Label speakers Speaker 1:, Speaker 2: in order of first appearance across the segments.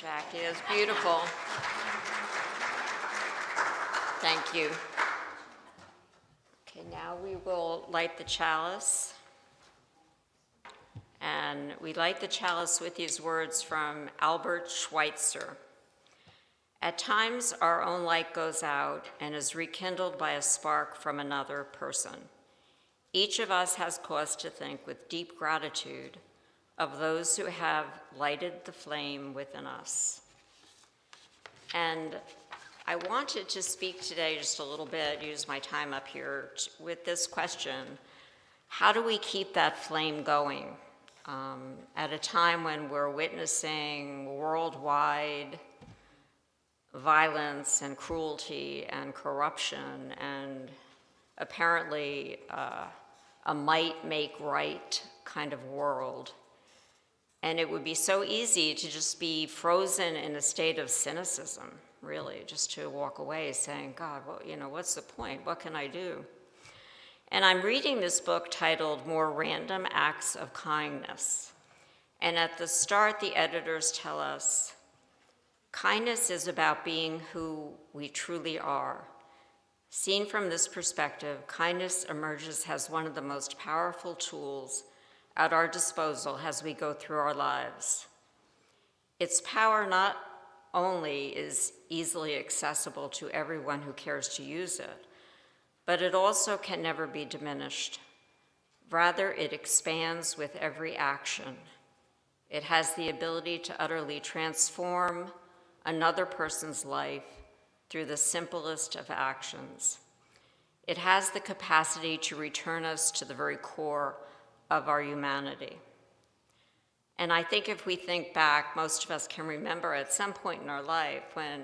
Speaker 1: Jackie. It was beautiful. Thank you. Okay, now we will light the chalice. And we light the chalice with these words from Albert Schweitzer. At times, our own light goes out and is rekindled by a spark from another person. Each of us has cause to think with deep gratitude of those who have lighted the flame within us. And I wanted to speak today just a little bit, use my time up here with this question: how do we keep that flame going at a time when we're witnessing worldwide violence and cruelty and corruption and apparently a might make right kind of world? And it would be so easy to just be frozen in a state of cynicism, really, just to walk away saying, God, well, what's the point? What can I do? And I'm reading this book titled More Random Acts of Kindness. And at the start, the editors tell us, kindness is about being who we truly are. Seen from this perspective, kindness emerges as one of the most powerful tools at our disposal as we go through our lives. Its power not only is easily accessible to everyone who cares to use it, but it also can never be diminished. Rather, it expands with every action. It has the ability to utterly transform another person's life through the simplest of actions. It has the capacity to return us to the very core of our humanity. And I think if we think back, most of us can remember at some point in our life when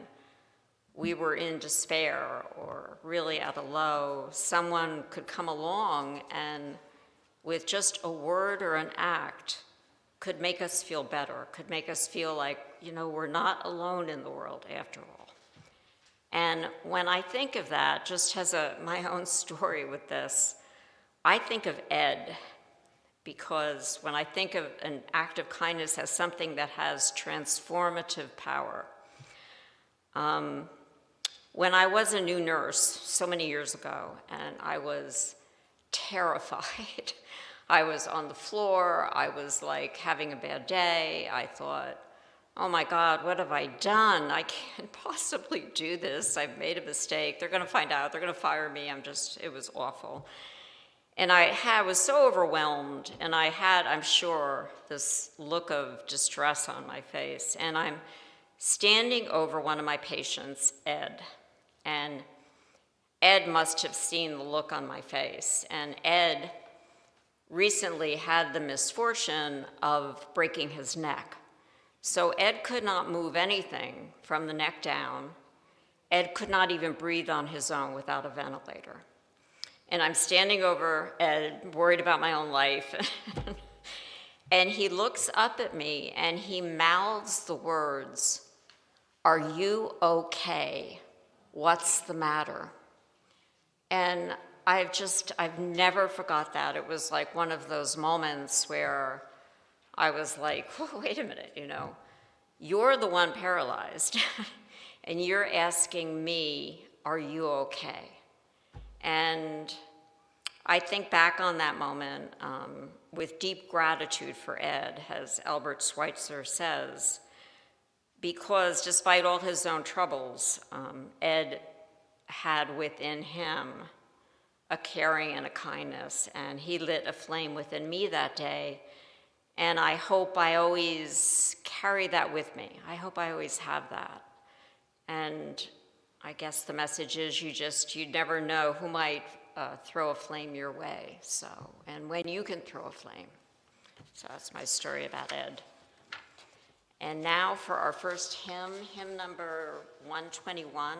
Speaker 1: we were in despair or really at a low, someone could come along and with just a word or an act could make us feel better, could make us feel like, we're not alone in the world after all. And when I think of that, just as my own story with this, I think of Ed, because when I think of an act of kindness as something that has transformative power. When I was a new nurse so many years ago, and I was terrified, I was on the floor, I was like having a bad day, I thought, oh my God, what have I done? I can't possibly do this. I've made a mistake. They're gonna find out, they're gonna fire me. It was awful. And I was so overwhelmed, and I had, I'm sure, this look of distress on my face. And I'm standing over one of my patients, Ed. And Ed must have seen the look on my face. And Ed recently had the misfortune of breaking his neck. So Ed could not move anything from the neck down. Ed could not even breathe on his own without a ventilator. And I'm standing over Ed, worried about my own life. And he looks up at me and he mouths the words, "Are you okay? What's the matter?" And I've never forgot that. It was like one of those moments where I was like, oh, wait a minute, you're the one paralyzed and you're asking me, are you okay? And I think back on that moment with deep gratitude for Ed, as Albert Schweitzer says, because despite all his own troubles, Ed had within him a caring and a kindness, and he lit a flame within me that day. And I hope I always carry that with me. I hope I always have that. And I guess the message is you never know who might throw a flame your way. So, and when you can throw a flame. So that's my story about Ed. And now for our first hymn number 121.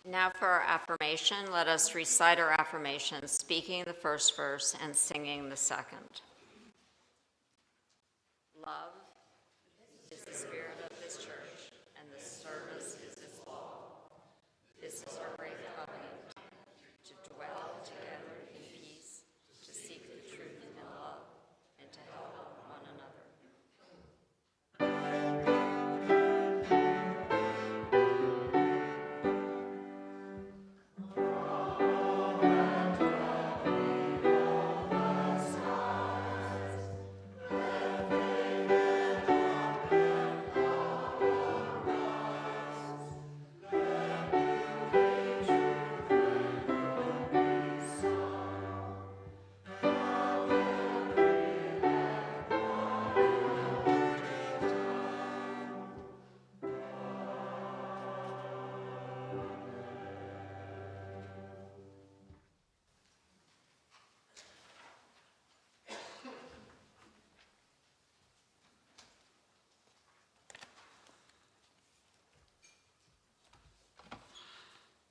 Speaker 1: Now for our affirmation, let us recite our affirmations, speaking the first verse and singing the second. Love is the spirit of this church, and the service is its law. This is our great covenant, to dwell together in peace, to seek the truth in love, and to help one another.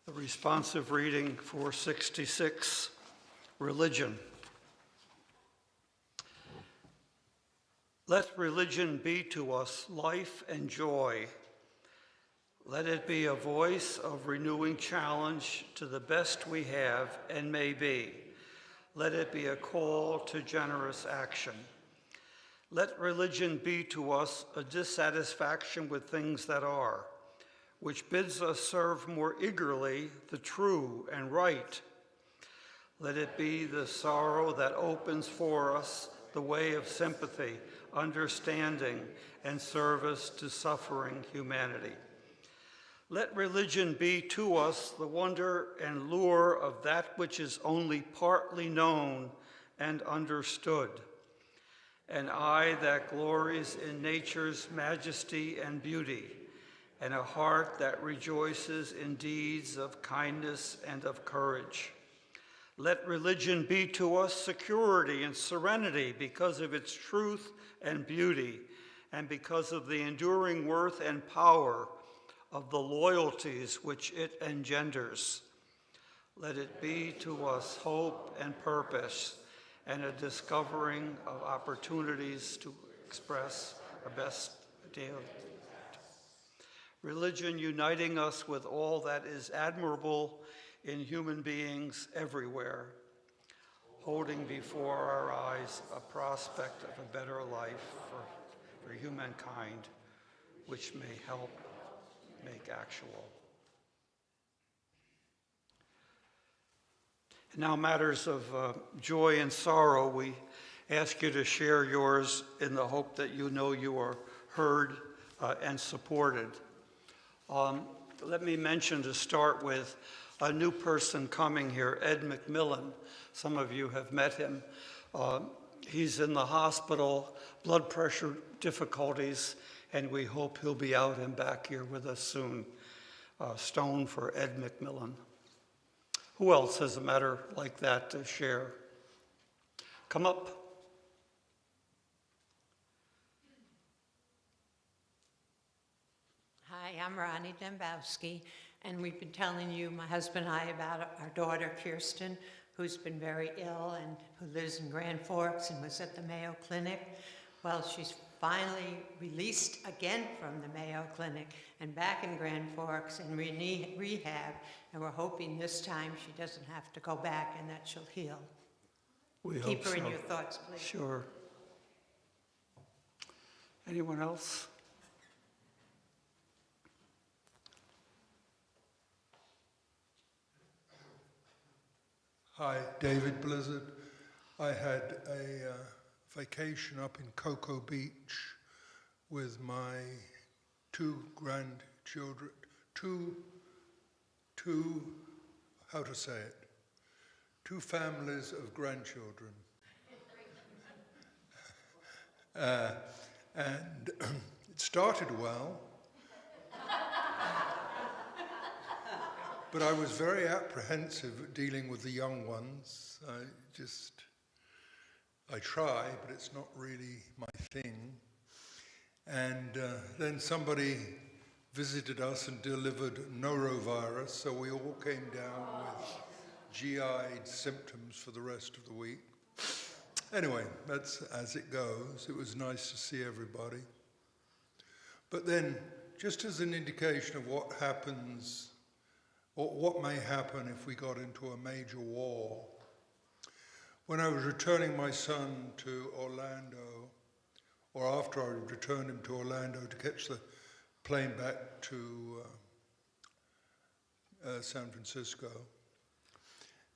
Speaker 2: The responsive reading for 66, religion. Let religion be to us life and joy. Let it be a voice of renewing challenge to the best we have and may be. Let it be a call to generous action. Let religion be to us a dissatisfaction with things that are, which bids us serve more eagerly the true and right. Let it be the sorrow that opens for us the way of sympathy, understanding, and service to suffering humanity. Let religion be to us the wonder and lure of that which is only partly known and understood, an eye that glories in nature's majesty and beauty, and a heart that rejoices in deeds of kindness and of courage. Let religion be to us security and serenity because of its truth and beauty, and because of the enduring worth and power of the loyalties which it engenders. Let it be to us hope and purpose, and a discovering of opportunities to express our best daily. Religion uniting us with all that is admirable in human beings everywhere, holding before our eyes a prospect of a better life for humankind, which may help make actual. And now, matters of joy and sorrow, we ask you to share yours in the hope that you know you are heard and supported. Let me mention to start with a new person coming here, Ed McMillan. Some of you have met him. He's in the hospital, blood pressure difficulties, and we hope he'll be out and back here with us soon. Stone for Ed McMillan. Who else has a matter like that to share? Come up.
Speaker 3: Hi, I'm Ronnie Dembowski, and we've been telling you, my husband and I, about our daughter, Kirsten, who's been very ill and who lives in Grand Forks and was at the Mayo Clinic. Well, she's finally released again from the Mayo Clinic and back in Grand Forks in rehab, and we're hoping this time she doesn't have to go back and that she'll heal.
Speaker 2: We
Speaker 3: Keep
Speaker 2: hope
Speaker 3: her in
Speaker 2: so.
Speaker 3: your thoughts, please.
Speaker 2: Sure. Anyone else?
Speaker 4: Hi, David Blizzard. I had a vacation up in Cocoa Beach with my two grandchildren, two families of grandchildren. And it started well, but I was very apprehensive dealing with the young ones. I try, but it's not really my thing. And then somebody visited us and delivered norovirus, so we all came down with GI symptoms for the rest of the week. Anyway, that's as it goes. It was nice to see everybody. But then, just as an indication of what happens, or what may happen if we got into a major war, when I was returning my son to Orlando, or after I returned him to Orlando to catch the plane back to San Francisco,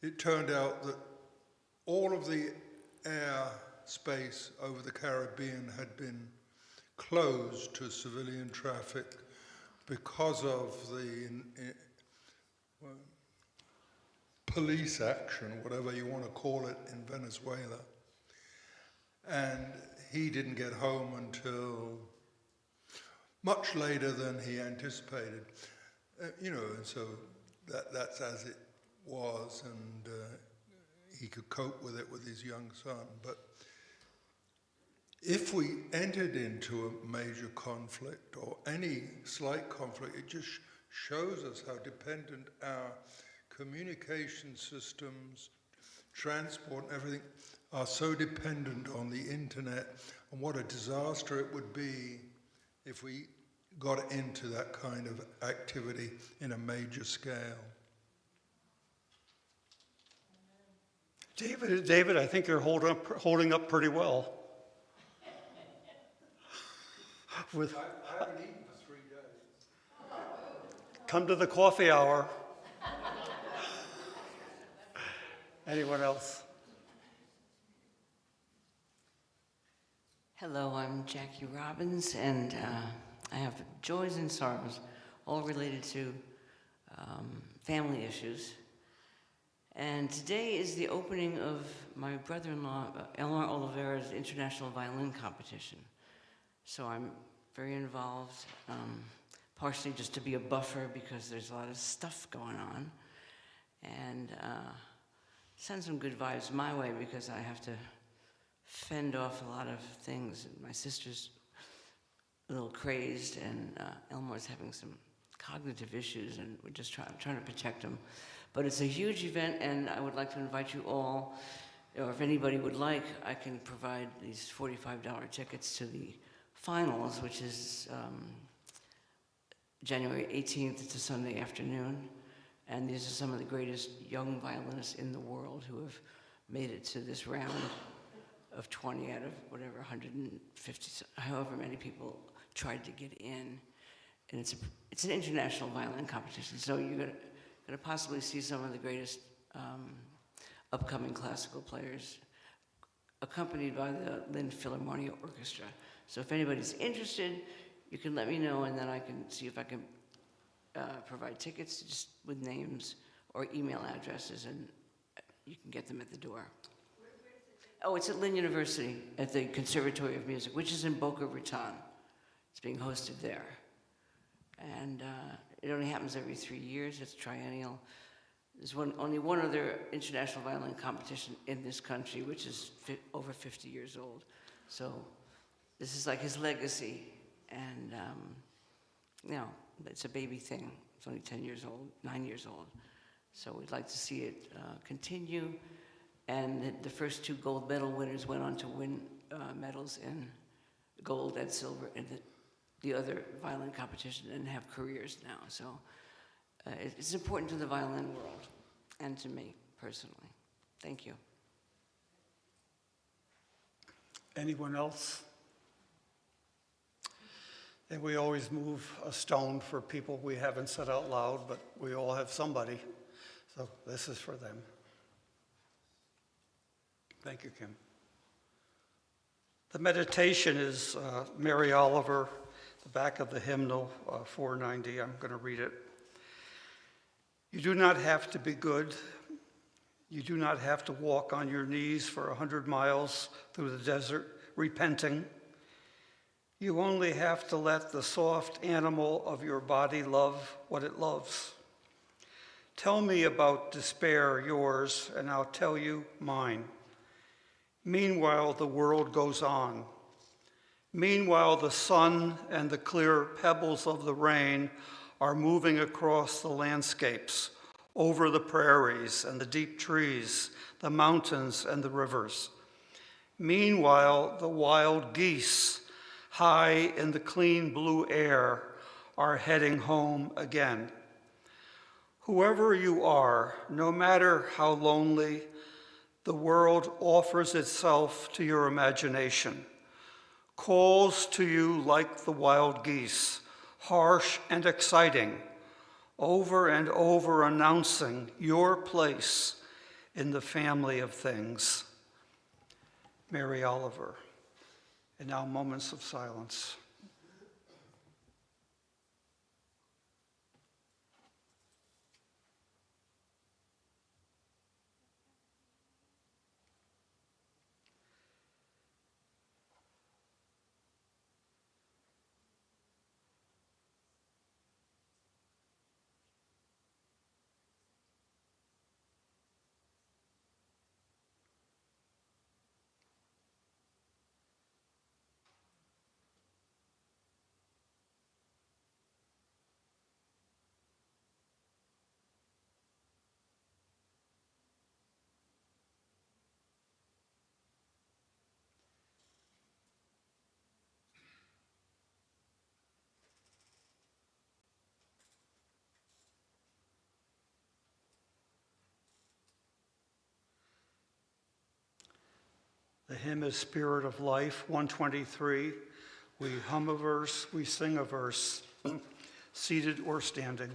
Speaker 4: it turned out that all of the air space over the Caribbean had been closed to civilian traffic because of the police action, whatever you want to call it, in Venezuela. And he didn't get home until much later than he anticipated. And so that's as it was, and he could cope with it with his young son. But if we entered into a major conflict or any slight conflict, it just shows us how dependent our communication systems, transport, and everything are so dependent on the internet, and what a disaster it would be if we got into that kind of activity in a major scale.
Speaker 2: David, I think you're holding up pretty well.
Speaker 4: I haven't eaten for 3 days.
Speaker 2: Come to the coffee hour. Anyone else?
Speaker 5: Hello, I'm Jackie Robbins, and I have joys and sorrows, all related to family issues. And today is the opening of my brother-in-law, Elmar Oliveira's international violin competition. So I'm very involved, partially just to be a buffer because there's a lot of stuff going on. And send some good vibes my way because I have to fend off a lot of things. My sister's a little crazed, and Elmar's having some cognitive issues, and we're just trying to protect him. But it's a huge event, and I would like to invite you all, or if anybody would like, I can provide these $45 tickets to the finals, which is January 18th. It's a Sunday afternoon. And these are some of the greatest young violinists in the world who have made it to this round of 20 out of whatever, 150, however many people tried to get in. And it's an international violin competition, so you're going to possibly see some of the greatest upcoming classical players, accompanied by the Lindt Philharmonia Orchestra. So if anybody's interested, you can let me know, and then I can see if I can provide tickets just with names or email addresses, and you can get them at the door. Oh, it's at Lynn University at the Conservatory of Music, which is in Boca Raton. It's being hosted there. And it only happens every 3 years. It's triennial. There's only one other international violin competition in this country, which is over 50 years old. So this is like his legacy. And, it's a baby thing. It's only 10 years old, 9 years old. So we'd like to see it continue. And the first 2 gold medal winners went on to win medals in gold and silver in the other violin competition and have careers now. So it's important to the violin world and to me personally. Thank you.
Speaker 2: Anyone else? And we always move a stone for people we haven't said out loud, but we all have somebody. So this is for them. Thank you, Kim. The meditation is Mary Oliver, the back of the hymnal, 490. I'm going to read it. You do not have to be good. You do not have to walk on your knees for 100 miles through the desert, repenting. You only have to let the soft animal of your body love what it loves. Tell me about despair, yours, and I'll tell you mine. Meanwhile, the world goes on. Meanwhile, the sun and the clear pebbles of the rain are moving across the landscapes, over the prairies and the deep trees, the mountains and the rivers. Meanwhile, the wild geese, high in the clean blue air, are heading home again. Whoever you are, no matter how lonely, the world offers itself to your imagination, calls to you like the wild geese, harsh and exciting, over and over announcing your place in the family of things. Mary Oliver. And now moments of silence. The hymn is Spirit of Life, 123. We hum a verse, we sing a verse, seated or standing.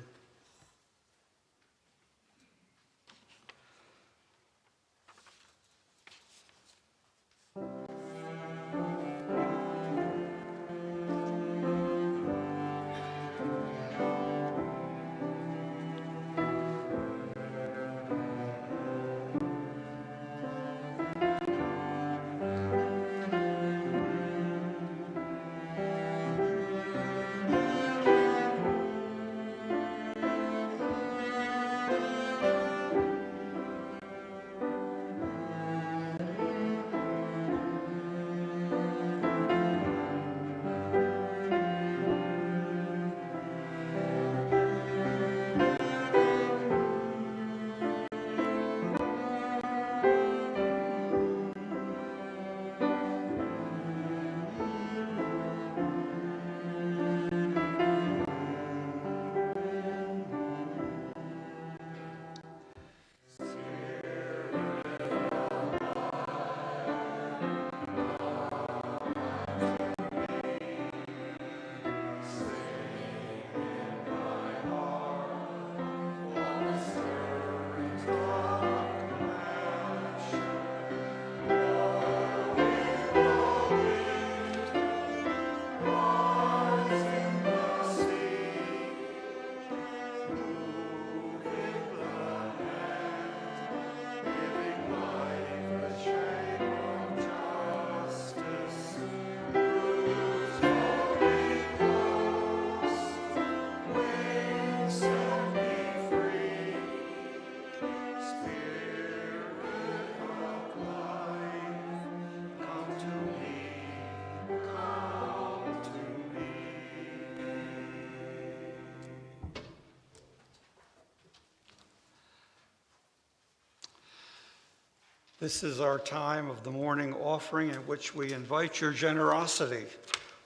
Speaker 2: This is our time of the morning offering in which we invite your generosity.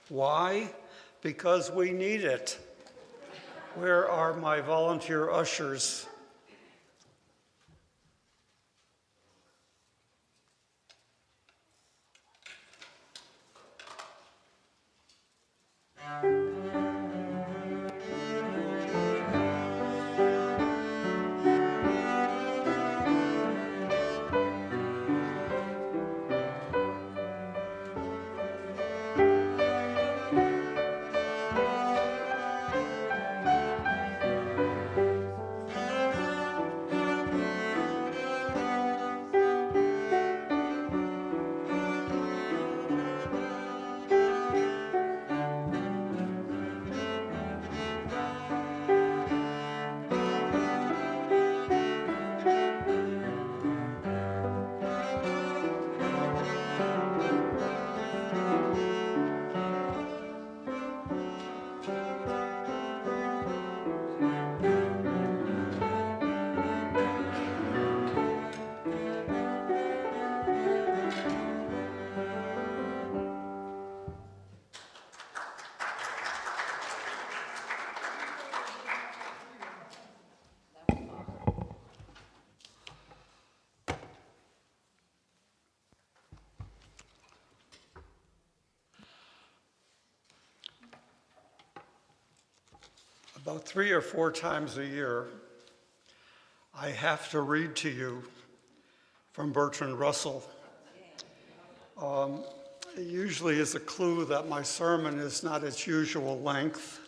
Speaker 2: Why? Because we need it. Where are my volunteer ushers? About 3 or 4 times a year, I have to read to you from Bertrand Russell. It usually is a clue that my sermon is not its usual length,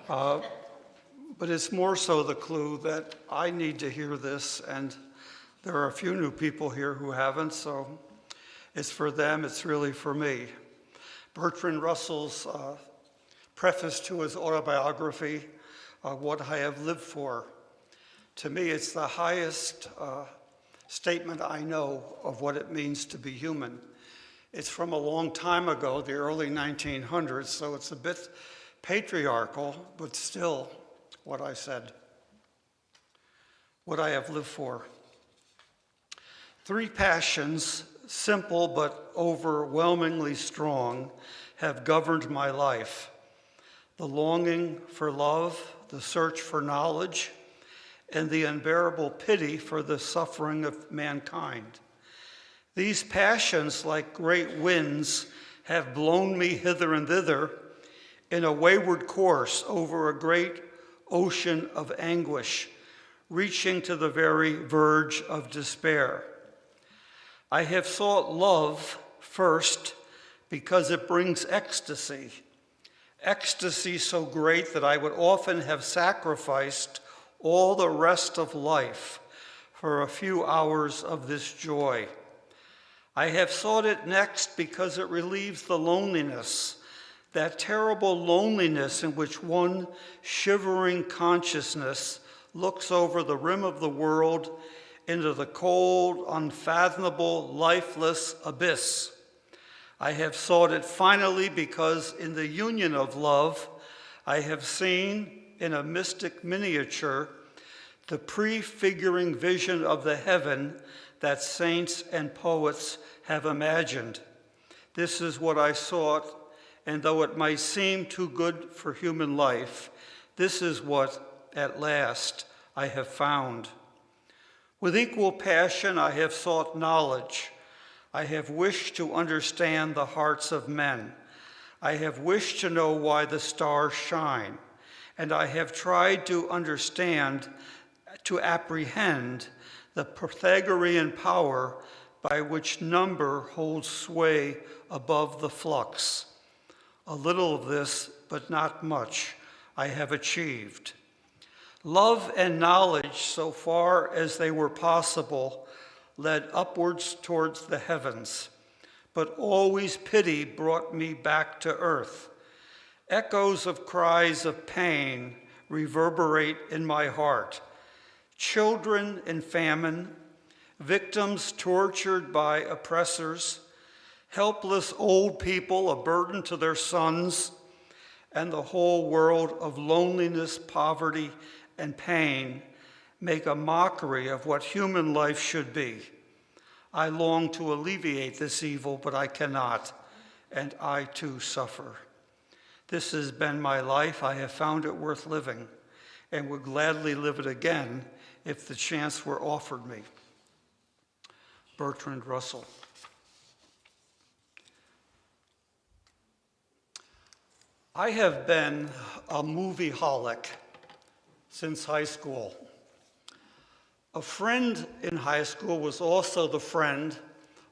Speaker 2: but it's more so the clue that I need to hear this, and there are a few new people here who haven't, so it's for them, it's really for me. Bertrand Russell's preface to his autobiography, What I Have Lived For. To me, it's the highest statement I know of what it means to be human. It's from a long time ago, the early 1900s, so it's a bit patriarchal, but still what I said. What I have lived for. 3 passions, simple but overwhelmingly strong, have governed my life. The longing for love, the search for knowledge, and the unbearable pity for the suffering of mankind. These passions, like great winds, have blown me hither and thither in a wayward course over a great ocean of anguish, reaching to the very verge of despair. I have sought love first because it brings ecstasy so great that I would often have sacrificed all the rest of life for a few hours of this joy. I have sought it next because it relieves the loneliness, that terrible loneliness in which one shivering consciousness looks over the rim of the world into the cold, unfathomable, lifeless abyss. I have sought it finally because in the union of love, I have seen in a mystic miniature the prefiguring vision of the heaven that saints and poets have imagined. This is what I sought, and though it might seem too good for human life, this is what, at last, I have found. With equal passion, I have sought knowledge. I have wished to understand the hearts of men. I have wished to know why the stars shine, and I have tried to understand, to apprehend the Pythagorean power by which number holds sway above the flux. A little of this, but not much, I have achieved. Love and knowledge, so far as they were possible, led upwards towards the heavens, but always pity brought me back to earth. Echoes of cries of pain reverberate in my heart. Children in famine, victims tortured by oppressors, helpless old people a burden to their sons, and the whole world of loneliness, poverty, and pain make a mockery of what human life should be. I long to alleviate this evil, but I cannot, and I too suffer. This has been my life. I have found it worth living, and would gladly live it again if the chance were offered me. Bertrand Russell. I have been a movie-holic since high school. A friend in high school was also the friend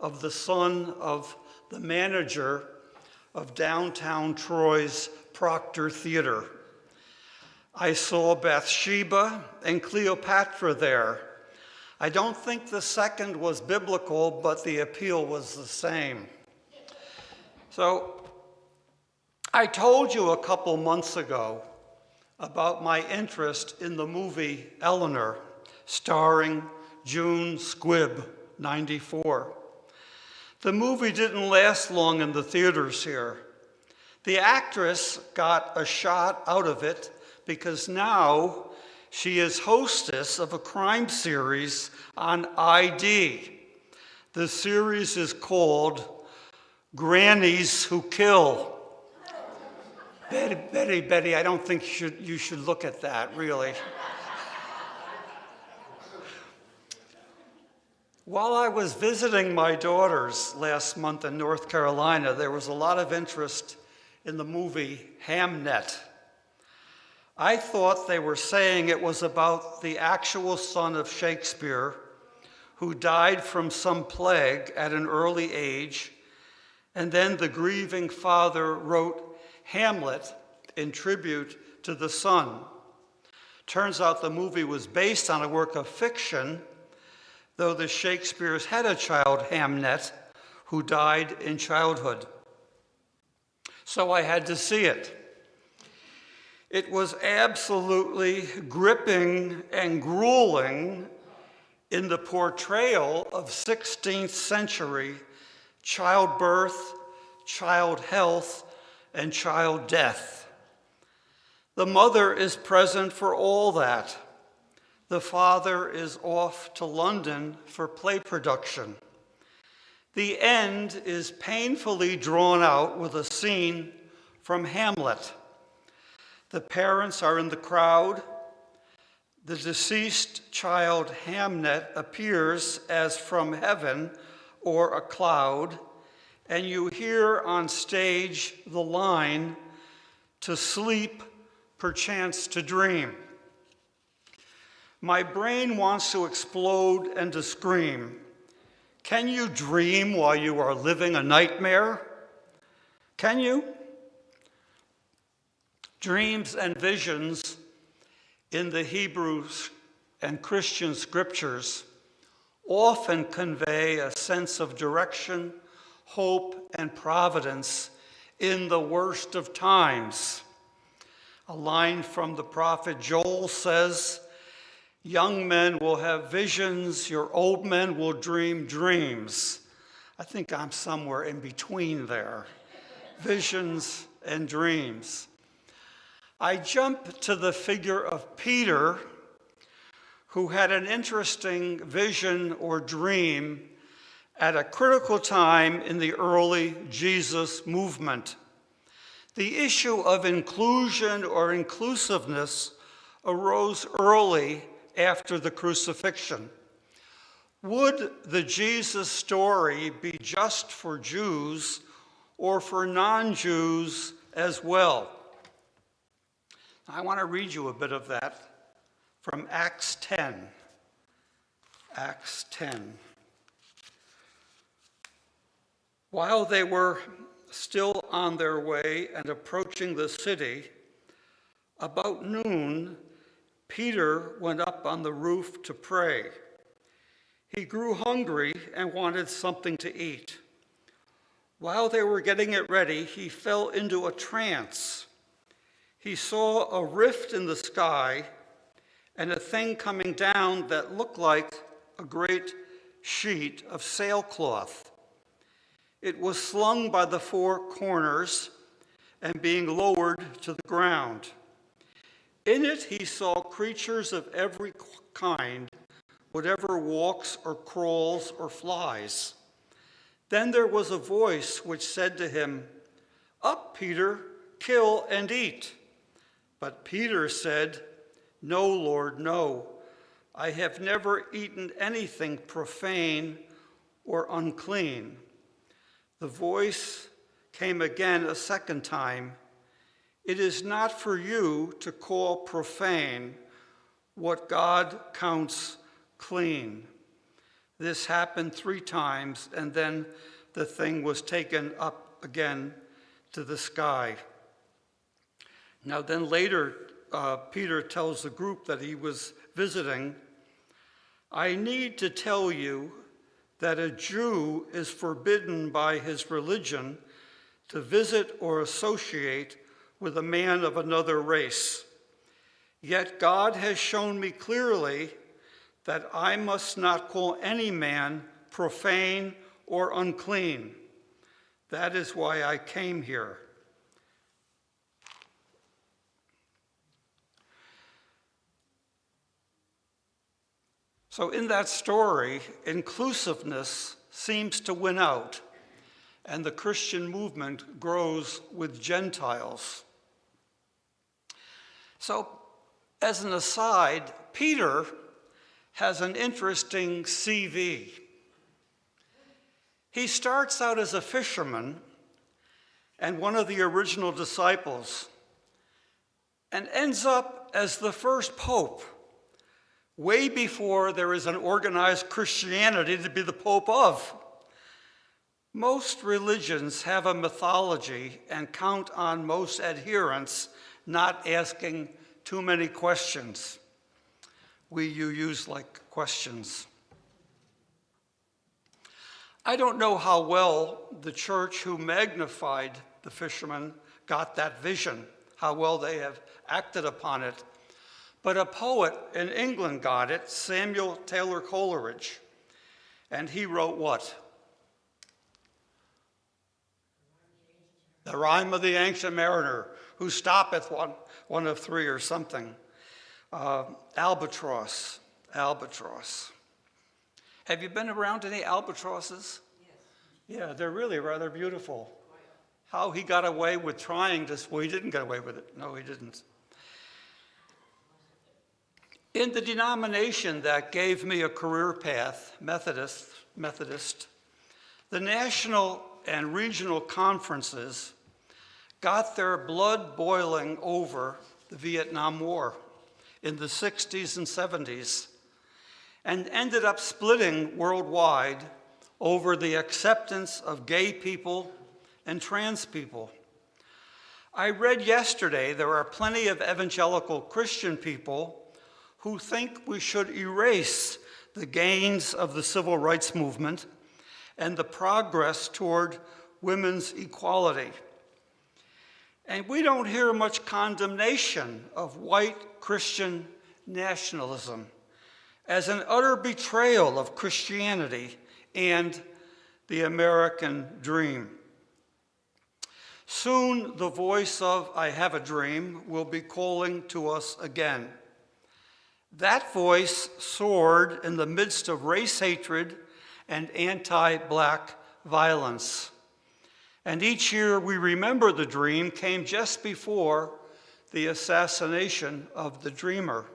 Speaker 2: of the son of the manager of downtown Troy's Proctor Theater. I saw Bathsheba and Cleopatra there. I don't think the second was biblical, but the appeal was the same. So I told you a couple months ago about my interest in the movie Eleanor, starring June Squibb, 94. The movie didn't last long in the theaters here. The actress got a shot out of it because now she is hostess of a crime series on ID. The series is called Grannies Who Kill. Betty, I don't think you should look at that, really. While I was visiting my daughters last month in North Carolina, there was a lot of interest in the movie Hamnet. I thought they were saying it was about the actual son of Shakespeare who died from some plague at an early age, and then the grieving father wrote Hamlet in tribute to the son. Turns out the movie was based on a work of fiction, though the Shakespeares had a child, Hamnet, who died in childhood. So I had to see it. It was absolutely gripping and grueling in the portrayal of 16th century childbirth, child health, and child death. The mother is present for all that. The father is off to London for play production. The end is painfully drawn out with a scene from Hamlet. The parents are in the crowd. The deceased child Hamnet appears as from heaven or a cloud, and you hear on stage the line, "To sleep, perchance to dream." My brain wants to explode and to scream. Can you dream while you are living a nightmare? Can you? Dreams and visions in the Hebrew and Christian scriptures often convey a sense of direction, hope, and providence in the worst of times. A line from the prophet Joel says, "Young men will have visions, your old men will dream dreams." I think I'm somewhere in between there. Visions and dreams. I jump to the figure of Peter, who had an interesting vision or dream at a critical time in the early Jesus movement. The issue of inclusion or inclusiveness arose early after the crucifixion. Would the Jesus story be just for Jews or for non-Jews as well? I want to read you a bit of that from Acts 10. Acts 10. While they were still on their way and approaching the city, about noon, Peter went up on the roof to pray. He grew hungry and wanted something to eat. While they were getting it ready, he fell into a trance. He saw a rift in the sky and a thing coming down that looked like a great sheet of sailcloth. It was slung by the four corners and being lowered to the ground. In it he saw creatures of every kind, whatever walks or crawls or flies. Then there was a voice which said to him, "Up, Peter, kill and eat." But Peter said, "No, Lord, no. I have never eaten anything profane or unclean." The voice came again a second time. "It is not for you to call profane what God counts clean." This happened 3 times, and then the thing was taken up again to the sky. Now then later, Peter tells the group that he was visiting, "I need to tell you that a Jew is forbidden by his religion to visit or associate with a man of another race. Yet God has shown me clearly that I must not call any man profane or unclean. That is why I came here." So in that story, inclusiveness seems to win out, and the Christian movement grows with Gentiles. So, as an aside, Peter has an interesting CV. He starts out as a fisherman and one of the original disciples. and ends up as the first pope, way before there is an organized Christianity to be the pope of. Most religions have a mythology and count on most adherents not asking too many questions. We use like questions. I don't know how well the church who magnified the fishermen got that vision, how well they have acted upon it. But a poet in England got it, Samuel Taylor Coleridge, and he wrote what? The rhyme of the ancient mariner, who stoppeth one of three or something. Albatross, albatross. Have you been around any albatrosses? Yes. Yeah, they're really rather beautiful. How he got away with trying this, well, he didn't get away with it. No, he didn't. In the denomination that gave me a career path, Methodist, the national and regional conferences got their blood boiling over the Vietnam War in the 60s and 70s and ended up splitting worldwide over the acceptance of gay people and trans people. I read yesterday there are plenty of evangelical Christian people who think we should erase the gains of the civil rights movement and the progress toward women's equality. And we don't hear much condemnation of white Christian nationalism as an utter betrayal of Christianity and the American dream. Soon the voice of I Have a Dream will be calling to us again. That voice soared in the midst of race hatred and anti-Black violence. And each year we remember the dream came just before the assassination of the dreamer.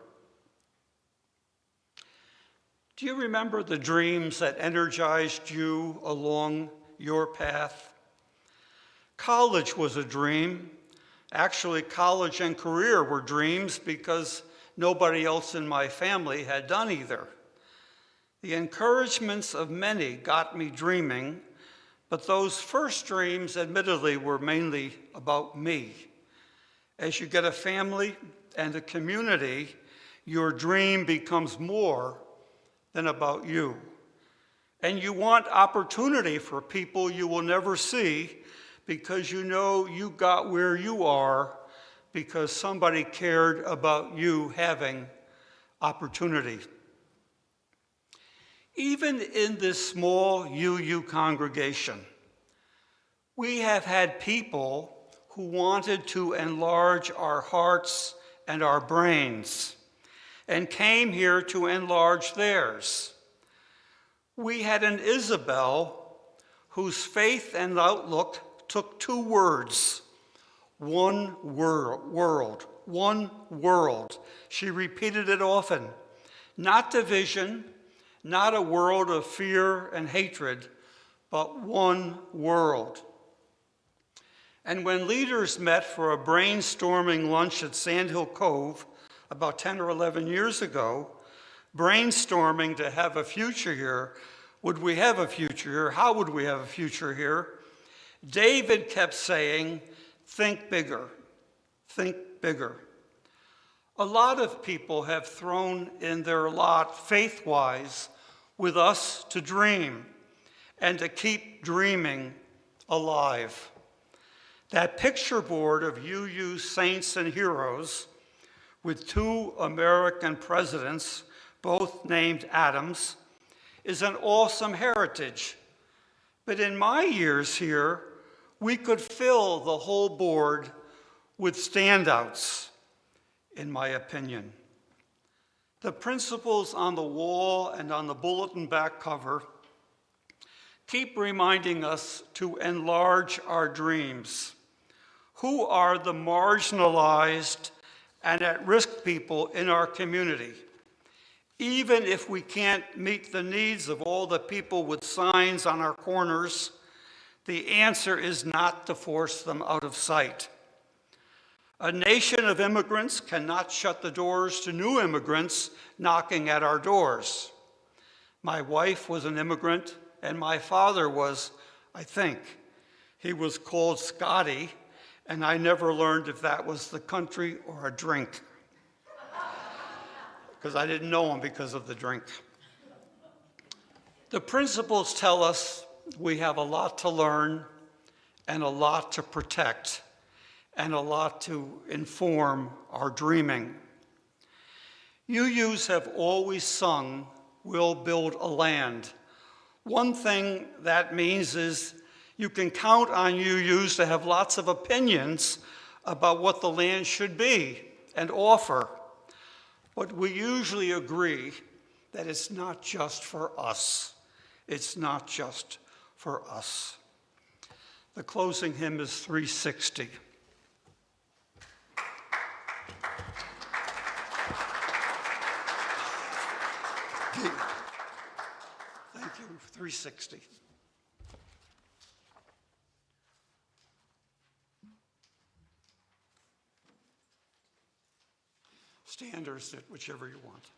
Speaker 2: Do you remember the dreams that energized you along your path? College was a dream. Actually, college and career were dreams because nobody else in my family had done either. The encouragements of many got me dreaming, but those first dreams, admittedly, were mainly about me. As you get a family and a community, your dream becomes more than about you. And you want opportunity for people you will never see because you know you got where you are because somebody cared about you having opportunity. Even in this small UU congregation, we have had people who wanted to enlarge our hearts and our brains and came here to enlarge theirs. We had an Isabel whose faith and outlook took two words, one world, one world. She repeated it often. Not division, not a world of fear and hatred, but one world. And when leaders met for a brainstorming lunch at Sandhill Cove about 10 or 11 years ago, brainstorming to have a future here, would we have a future here? How would we have a future here? David kept saying, think bigger, think bigger. A lot of people have thrown in their lot, faith-wise, with us to dream and to keep dreaming alive. That picture board of UU saints and heroes with two American presidents, both named Adams, is an awesome heritage. But in my years here, we could fill the whole board with standouts, in my opinion. The principles on the wall and on the bulletin back cover keep reminding us to enlarge our dreams. Who are the marginalized and at-risk people in our community? Even if we can't meet the needs of all the people with signs on our corners, the answer is not to force them out of sight. A nation of immigrants cannot shut the doors to new immigrants knocking at our doors. My wife was an immigrant, and my father was, I think. He was called Scotty, and I never learned if that was the country or a drink, because I didn't know him because of the drink. The principles tell us we have a lot to learn and a lot to protect and a lot to inform our dreaming. UUs have always sung, "We'll build a land." One thing that means is you can count on UUs to have lots of opinions about what the land should be and offer. But we usually agree that it's not just for us. It's not just for us. The closing hymn is 360. Thank you, 360. Stand or sit, whichever you want.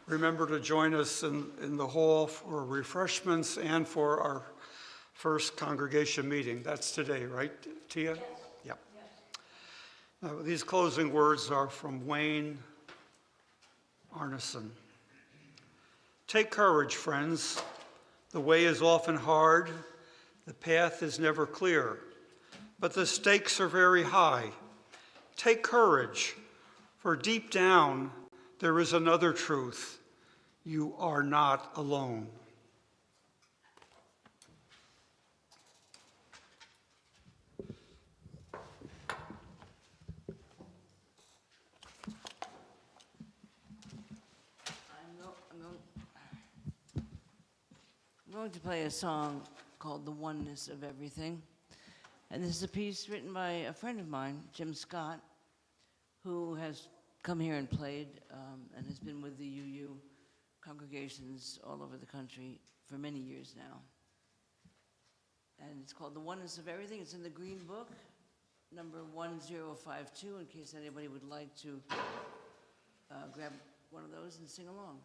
Speaker 2: Remember to join us in the hall for refreshments and for our first congregation meeting. That's today, right, Tia? Yes. Yeah. Yes. Now, these closing words are from Wayne Arneson. Take courage, friends. The way is often hard. The path is never clear, but the stakes are very high. Take courage, for deep down there is another truth. You are not alone.
Speaker 5: I'm going to play a song called "The Oneness of Everything." And this is a piece written by a friend of mine, Jim Scott, who has come here and played and has been with the UU congregations all over the country for many years now. And it's called "The Oneness of Everything." It's in the Green Book, number 1052, in case anybody would like to grab one of those and sing along.